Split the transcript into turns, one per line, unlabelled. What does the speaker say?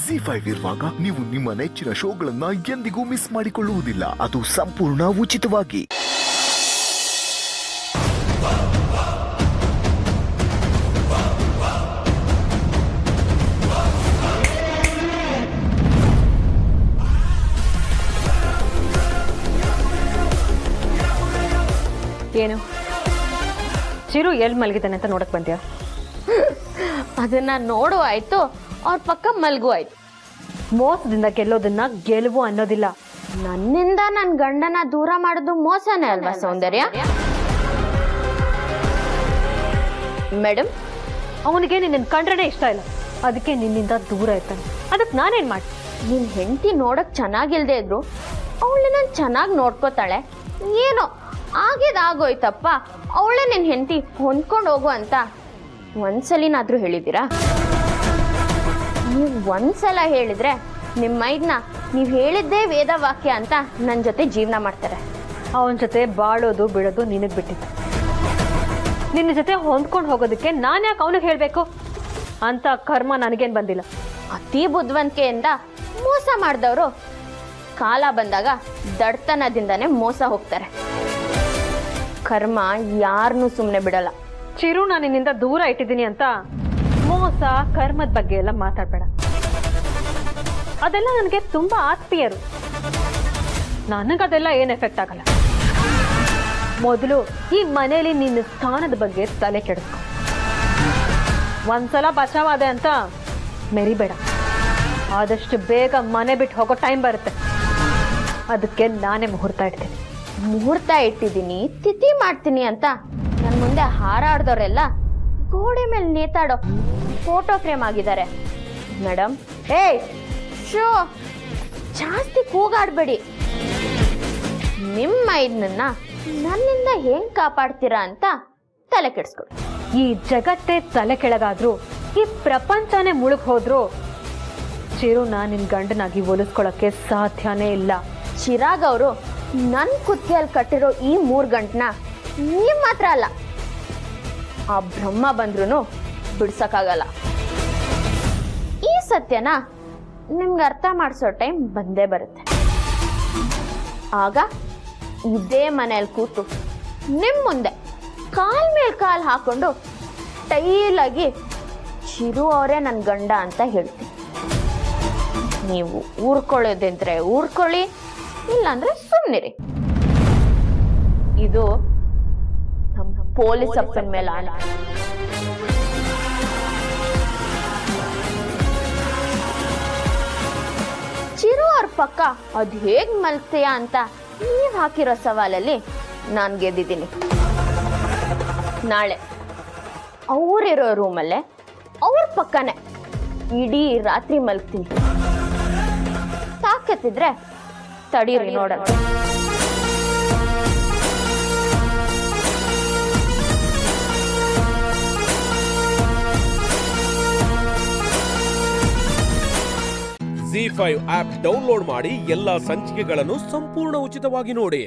ZEE5 ಇರುವಾಗ ನೀವು ನಿಮ್ಮ ನೆಚ್ಚಿನ ಶೋಗಳನ್ನ ಎಂದಿಗೂ ಮಿಸ್ ಮಾಡಿಕೊಳ್ಳುವುದಿಲ್ಲ. ಅದು ಸಂಪೂರ್ಣ ಉಚಿತವಾಗಿ.
ಏನು ಚಿರು ಎಲ್ಲಿ ಮಲಗಿದ್ದಾನೆ ಅಂತ ನೋಡಕ್ ಬಂದ್ಯಾ?
ಅದನ್ನ ನೋಡುವ ಆಯ್ತು, ಅವ್ರ ಪಕ್ಕ ಮಲ್ಗೂ ಆಯ್ತು.
ಮೋಸದಿಂದ ಗೆಲ್ಲೋದನ್ನ ಗೆಲುವು ಅನ್ನೋದಿಲ್ಲ.
ನನ್ನಿಂದ ನನ್ನ ಗಂಡನ ದೂರ ಮಾಡೋದು ಮೋಸನೇ ಅಲ್ವಾ ಸೌಂದರ್ಯ? ಮೇಡಮ್,
ಅವನಿಗೆ ನಿನ್ನ ಕಂಡ್ರೇ ಇಷ್ಟ ಇಲ್ಲ, ಅದಕ್ಕೆ ನಿನ್ನಿಂದ ದೂರ ಇರ್ತಾನೆ. ಅದಕ್ಕೆ ನಾನೇನ್ ಮಾಡಿ?
ನಿನ್ ಹೆಂಡತಿ ನೋಡಕ್ ಚೆನ್ನಾಗಿಲ್ದೇ ಇದ್ರು ಅವಳನ್ನ ಚೆನ್ನಾಗಿ ನೋಡ್ಕೋತಾಳೆ. ಏನೋ ಆಗಿದಾಗೋಯ್ತಪ್ಪ, ಅವಳೇ ನಿನ್ ಹೆಂಡತಿ ಹೊಂದ್ಕೊಂಡು ಹೋಗು ಅಂತ ಒಂದ್ಸಲಿನಾದ್ರೂ ಹೇಳಿದ್ದೀರಾ? ನೀವು ಒಂದ್ಸಲ ಹೇಳಿದ್ರೆ ನಿಮ್ಮ ಮೈದ್ನ ನೀವು ಹೇಳಿದ್ದೇ ವೇದ ವಾಕ್ಯ ಅಂತ ನನ್ನ ಜೊತೆ ಜೀವನ ಮಾಡ್ತಾರೆ.
ಅವನ ಜೊತೆ ಬಾಳೋದು ಬಿಡೋದು ನಿನಗೆ ಬಿಟ್ಟಿತ್ತು. ನಿನ್ನ ಜೊತೆ ಹೊಂದ್ಕೊಂಡು ಹೋಗೋದಕ್ಕೆ ನಾನು ಯಾಕೆ ಅವನಿಗೆ ಹೇಳಬೇಕು ಅಂತ ಕರ್ಮ ನನಗೇನು ಬಂದಿಲ್ಲ.
ಅತಿ ಬುದ್ಧಿವಂತಿಕೆಯಿಂದ ಮೋಸ ಮಾಡಿದವರು ಕಾಲ ಬಂದಾಗ ದಡ್ತನದಿಂದನೇ ಮೋಸ ಹೋಗ್ತಾರೆ. ಕರ್ಮ ಯಾರನ್ನೂ ಸುಮ್ಮನೆ ಬಿಡಲ್ಲ.
ಚಿರು ನಾನು ನಿನ್ನಿಂದ ದೂರ ಇಟ್ಟಿದ್ದೀನಿ ಅಂತ ಮೋಸ ಕರ್ಮದ ಬಗ್ಗೆ ಎಲ್ಲ ಮಾತಾಡಬೇಡ. ಅದೆಲ್ಲ ನನಗೆ ತುಂಬಾ ಆತ್ಮೀಯರು, ನನಗದೆಲ್ಲ ಏನು ಎಫೆಕ್ಟ್ ಆಗಲ್ಲ. ಮೊದಲು ಈ ಮನೆಯಲ್ಲಿ ನಿನ್ನ ಸ್ಥಾನದ ಬಗ್ಗೆ ತಲೆ ಕೆಡಿಸ್ಕೊ. ಒಂದ್ಸಲ ಬಚಾವಾದೆ ಅಂತ ಮೆರಿಬೇಡ. ಆದಷ್ಟು ಬೇಗ ಮನೆ ಬಿಟ್ಟು ಹೋಗೋ ಟೈಮ್ ಬರುತ್ತೆ. ಅದಕ್ಕೆ ನಾನೇ ಮುಹೂರ್ತ ಇಡ್ತೀನಿ.
ಮುಹೂರ್ತ ಇಟ್ಟಿದ್ದೀನಿ, ತಿಥಿ ಮಾಡ್ತೀನಿ ಅಂತ ನನ್ನ ಮುಂದೆ ಹಾರಾಡ್ದವರೆಲ್ಲ ಗೋಡೆ ಮೇಲೆ ನೇತಾಡೋ ಫೋಟೋ ಫ್ರೇಮ್ ಆಗಿದ್ದಾರೆ. ಮೇಡಮ್, ಏಯ್ ಶೋ, ಜಾಸ್ತಿ ಕೂಗಾಡ್ಬೇಡಿ. ನಿಮ್ಮ ಇದನ್ನ ನನ್ನಿಂದ ಹೆಂಗ್ ಕಾಪಾಡ್ತೀರಾ ಅಂತ ತಲೆ ಕೆಡಿಸ್ಕೊಡಿ.
ಈ ಜಗತ್ತೇ ತಲೆ ಕೆಳಗಾದ್ರೂ, ಈ ಪ್ರಪಂಚನೇ ಮುಳುಗ್ ಹೋದ್ರು ಚಿರುನ ನಿನ್ ಗಂಡನಾಗಿ ಹೋಲಿಸ್ಕೊಳಕ್ಕೆ ಸಾಧ್ಯನೇ ಇಲ್ಲ.
ಚಿರಾಗ್ ಅವರು ನನ್ನ ಕುತ್ತಿಗೆಯಲ್ಲಿ ಕಟ್ಟಿರೋ ಈ 3 ಗಂಟನ್ನ ನೀವು ಮಾತ್ರ ಅಲ್ಲ, ಆ ಬ್ರಹ್ಮ ಬಂದ್ರೂ ಬಿಡ್ಸಕ್ಕಾಗಲ್ಲ. ಈ ಸತ್ಯನ ನಿಮ್ಗೆ ಅರ್ಥ ಮಾಡಿಸೋ ಟೈಮ್ ಬಂದೇ ಬರುತ್ತೆ. ಆಗ ಇದೇ ಮನೆಯಲ್ಲಿ ಕೂತು ನಿಮ್ಮ ಮುಂದೆ ಕಾಲ್ ಮೇಲೆ ಕಾಲ್ ಹಾಕೊಂಡು ಟೈಲಾಗಿ ಚಿರು ಅವರೇ ನನ್ನ ಗಂಡ ಅಂತ ಹೇಳ್ತೀನಿ. ನೀವು ಊರ್ಕೊಳ್ಳೋದಂದ್ರೆ ಊರ್ಕೊಳ್ಳಿ, ಇಲ್ಲಾಂದ್ರೆ ಸುಮ್ಮನಿರಿ. ಇದು ನಮ್ಮ ಪೊಲೀಸ್ ಅಪ್ಪನ ಮೇಲೆ ಆಣ. ಚಿರು ಅವ್ರ ಪಕ್ಕ ಅದ್ ಹೇಗ್ ಮಲ್ತೀಯ ಅಂತ ನೀವ್ ಹಾಕಿರೋ ಸವಾಲಲ್ಲಿ ನಾನ್ ಗೆದ್ದಿದ್ದೀನಿ. ನಾಳೆ ಅವ್ರಿರೋ ರೂಮಲ್ಲೇ ಅವ್ರ ಪಕ್ಕನೆ ಇಡೀ ರಾತ್ರಿ ಮಲ್ಗ್ತೀನಿ. ತಾಕತ್ತಿದ್ರೆ ತಡೀರಿ ನೋಡೋಣ.
ZEE5 ಆಪ್ ಡೌನ್ಲೋಡ್ ಮಾಡಿ ಎಲ್ಲಾ ಸಂಚಿಕೆಗಳನ್ನು ಸಂಪೂರ್ಣ ಉಚಿತವಾಗಿ ನೋಡಿ.